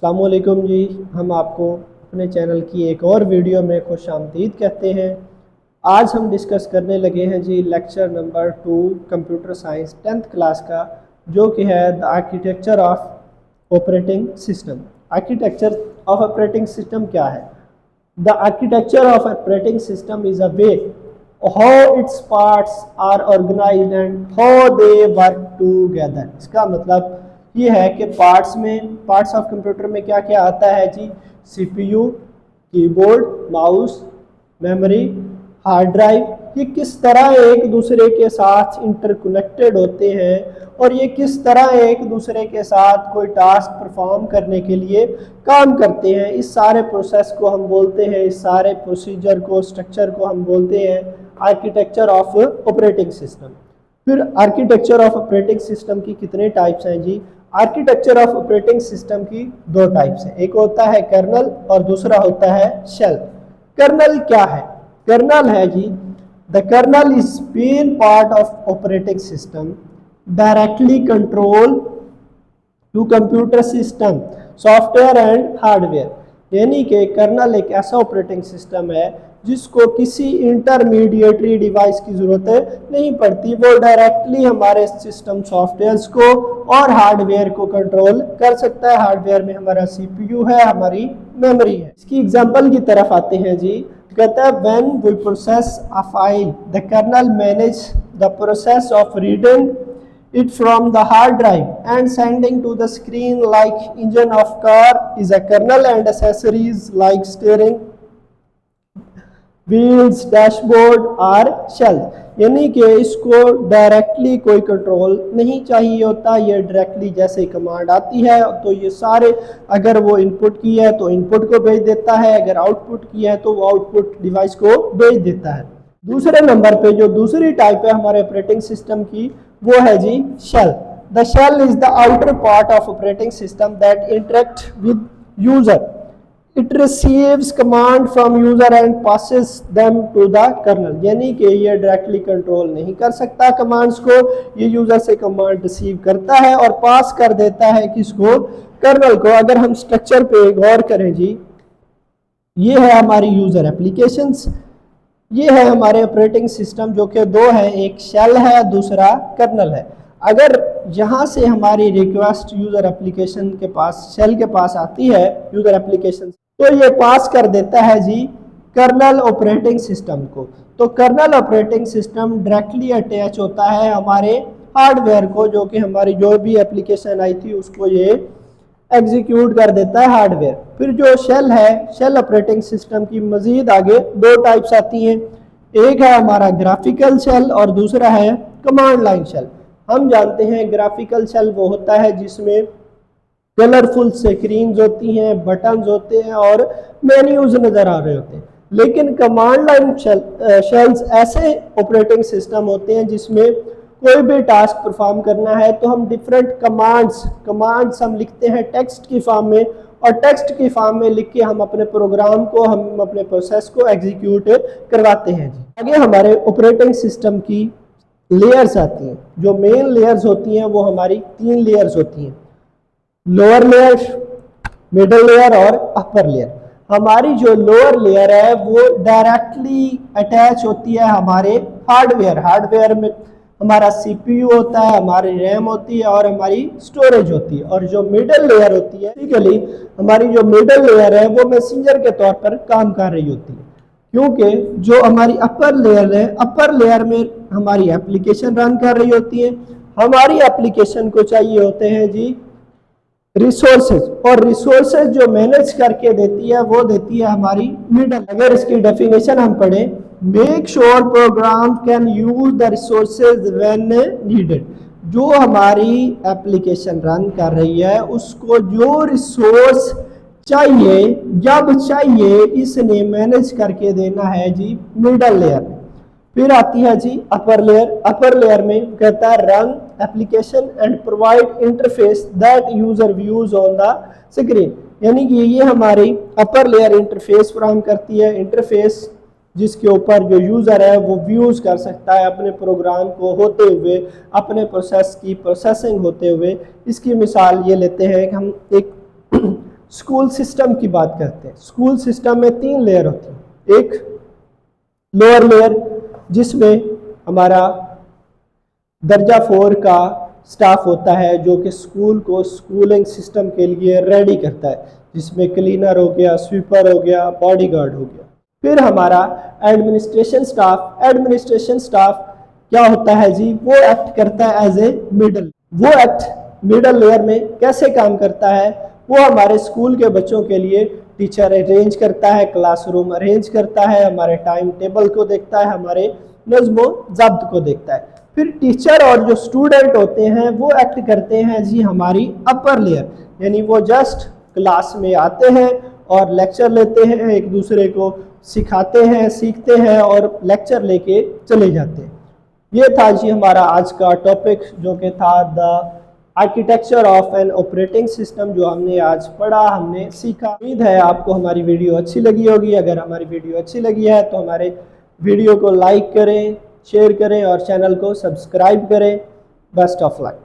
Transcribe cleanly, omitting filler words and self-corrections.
अस्सलामुअलैकुम जी। हम आपको अपने चैनल की एक और वीडियो में खुशामदीद कहते हैं। आज हम डिस्कस करने लगे हैं जी lecture number 2 computer science 10th class का, जो कि है the architecture of operating system. Architecture of operating system क्या है? The architecture of operating system is a way how its parts are organized and how they work together. इसका मतलब ये है कि पार्ट्स ऑफ कंप्यूटर में क्या क्या आता है जी। CPU, keyboard, mouse, memory, hard drive, ये किस तरह एक दूसरे के साथ इंटरकनेक्टेड होते हैं और ये किस तरह एक दूसरे के साथ कोई टास्क परफॉर्म करने के लिए काम करते हैं। इस सारे प्रोसेस को हम बोलते हैं, इस सारे प्रोसीजर को, स्ट्रक्चर को हम बोलते हैं आर्किटेक्चर ऑफ ऑपरेटिंग सिस्टम। फिर आर्किटेक्चर ऑफ ऑपरेटिंग सिस्टम की कितने टाइप्स हैं जी? आर्किटेक्चर ऑफ ऑपरेटिंग सिस्टम की दो टाइप्स हैं, एक होता है कर्नल और दूसरा होता है शेल। कर्नल क्या है? कर्नल है जी, the kernel is main part of operating system directly control to computer system, software and hardware. यानी कि कर्नल एक ऐसा ऑपरेटिंग सिस्टम है जिसको किसी इंटरमीडिएटरी डिवाइस की ज़रूरत नहीं पड़ती, वो डायरेक्टली हमारे सिस्टम सॉफ्टवेयर्स को और हार्डवेयर को कंट्रोल कर सकता है। हार्डवेयर में हमारा सीपीयू है, हमारी मेमोरी है। इसकी एग्जांपल की तरफ आते हैं जी। कहता है when we process a file the kernel manage the process of reading it from the hard drive and sending to the screen like engine of car is a kernel and accessories like steering wheels, dashboard और shell। यानी कि इसको directly कोई control नहीं चाहिए होता, ये directly जैसे कमांड आती है तो ये सारे, अगर वो इनपुट की है तो इनपुट को भेज देता है, अगर आउटपुट की है तो वो आउटपुट डिवाइस को भेज देता है। दूसरे नंबर पे जो दूसरी टाइप है हमारे ऑपरेटिंग सिस्टम की, वो है जी shell. The shell is the outer part of operating system that interact with user. It receives command from user and passes them to the kernel. यानी कि ये डायरेक्टली कंट्रोल नहीं कर सकता कमांड्स को, ये यूजर से कमांड रिसीव करता है और पास कर देता है किसको? कर्नल को। अगर हम स्ट्रक्चर पे गौर करें जी, ये है हमारी यूजर एप्लीकेशंस, ये है हमारे ऑपरेटिंग सिस्टम, जो कि दो है, एक शेल है, दूसरा कर्नल है। अगर यहाँ से हमारी रिक्वेस्ट यूजर एप्लीकेशन के पास, शेल के पास आती है यूजर एप्लीकेशन, तो ये पास कर देता है जी कर्नल ऑपरेटिंग सिस्टम को। तो kernel operating system directly attach होता है हमारे हार्डवेयर को, जो कि हमारी जो भी एप्लीकेशन आई थी उसको ये एग्जीक्यूट कर देता है हार्डवेयर। फिर जो शेल है, शेल ऑपरेटिंग सिस्टम की मजीद आगे दो टाइप्स आती हैं, एक है हमारा ग्राफिकल शेल और दूसरा है कमांड लाइन शेल। हम जानते हैं ग्राफिकल शेल वो होता है जिसमें कलरफुल स्क्रीन्स होती हैं, बटन्स होते हैं और मेन्यूज नजर आ रहे होते हैं। लेकिन कमांड लाइन शेल्स ऐसे ऑपरेटिंग सिस्टम होते हैं जिसमें कोई भी टास्क परफॉर्म करना है तो हम डिफरेंट कमांड्स हम लिखते हैं टेक्स्ट की फॉर्म में, और टेक्स्ट की फॉर्म में लिख के हम अपने प्रोग्राम को, हम अपने प्रोसेस को एग्जीक्यूट करवाते हैं जी। आगे हमारे ऑपरेटिंग सिस्टम की लेयर्स आती हैं। जो मेन लेयर्स होती हैं वो हमारी 3 लेयर्स होती हैं, लोअर लेयर, मिडल लेयर और अपर लेयर। हमारी जो लोअर लेयर है वो डायरेक्टली अटैच होती है हमारे हार्डवेयर में हमारा सीपीयू होता है, हमारी रैम होती है और हमारी स्टोरेज होती है। और जो मिडल लेयर होती है, बेसिकली हमारी जो मिडल लेयर है वो मैसेंजर के तौर पर काम कर रही होती है, क्योंकि जो हमारी अपर लेयर है, अपर लेयर में हमारी एप्लीकेशन रन कर रही होती है। हमारी एप्लीकेशन को चाहिए होते हैं जी रिसोर्सेज, और रिसोर्सेज जो मैनेज करके देती है वो देती है हमारी मिडल। अगर इसकी डेफिनेशन हम पढ़ें, make sure program can use the resources when needed. जो हमारी एप्लीकेशन रन कर रही है उसको जो रिसोर्स चाहिए जब चाहिए इसने मैनेज करके देना है जी मिडल लेयर में। फिर आती है जी अपर लेयर। अपर लेयर में कहता है run application and provide interface that user views on the screen. यानी कि ये हमारी अपर लेयर इंटरफेस फराहम करती है, इंटरफेस जिसके ऊपर जो यूज़र है वो व्यूज़ कर सकता है अपने प्रोग्राम को होते हुए, अपने प्रोसेस की प्रोसेसिंग होते हुए। इसकी मिसाल ये लेते हैं कि हम एक स्कूल सिस्टम की बात करते हैं। स्कूल सिस्टम में 3 लेयर होती है। एक लोअर लेयर जिसमें हमारा दर्जा 4 का स्टाफ होता है जो कि स्कूल को स्कूलिंग सिस्टम के लिए रेडी करता है, जिसमें क्लीनर हो गया, स्वीपर हो गया, बॉडीगार्ड हो गया। फिर हमारा एडमिनिस्ट्रेशन स्टाफ। एडमिनिस्ट्रेशन स्टाफ क्या होता है जी, वो एक्ट करता है एज ए मिडल। वो एक्ट मिडल लेयर में कैसे काम करता है, वो हमारे स्कूल के बच्चों के लिए टीचर अरेंज करता है, क्लासरूम अरेंज करता है, हमारे टाइम टेबल को देखता है, हमारे नज़्म ज़ब्त को देखता है। फिर टीचर और जो स्टूडेंट होते हैं वो एक्ट करते हैं जी हमारी अपर लेयर, यानी वो जस्ट क्लास में आते हैं और लेक्चर लेते हैं, एक दूसरे को सिखाते हैं, सीखते हैं और लेक्चर लेके चले जाते हैं। ये था जी हमारा आज का टॉपिक जो कि था the architecture of an operating system, जो हमने आज पढ़ा, हमने सीखा। उम्मीद है आपको हमारी वीडियो अच्छी लगी होगी। अगर हमारी वीडियो अच्छी लगी है तो हमारे वीडियो को लाइक करें, शेयर करें और चैनल को सब्सक्राइब करें। Best of luck.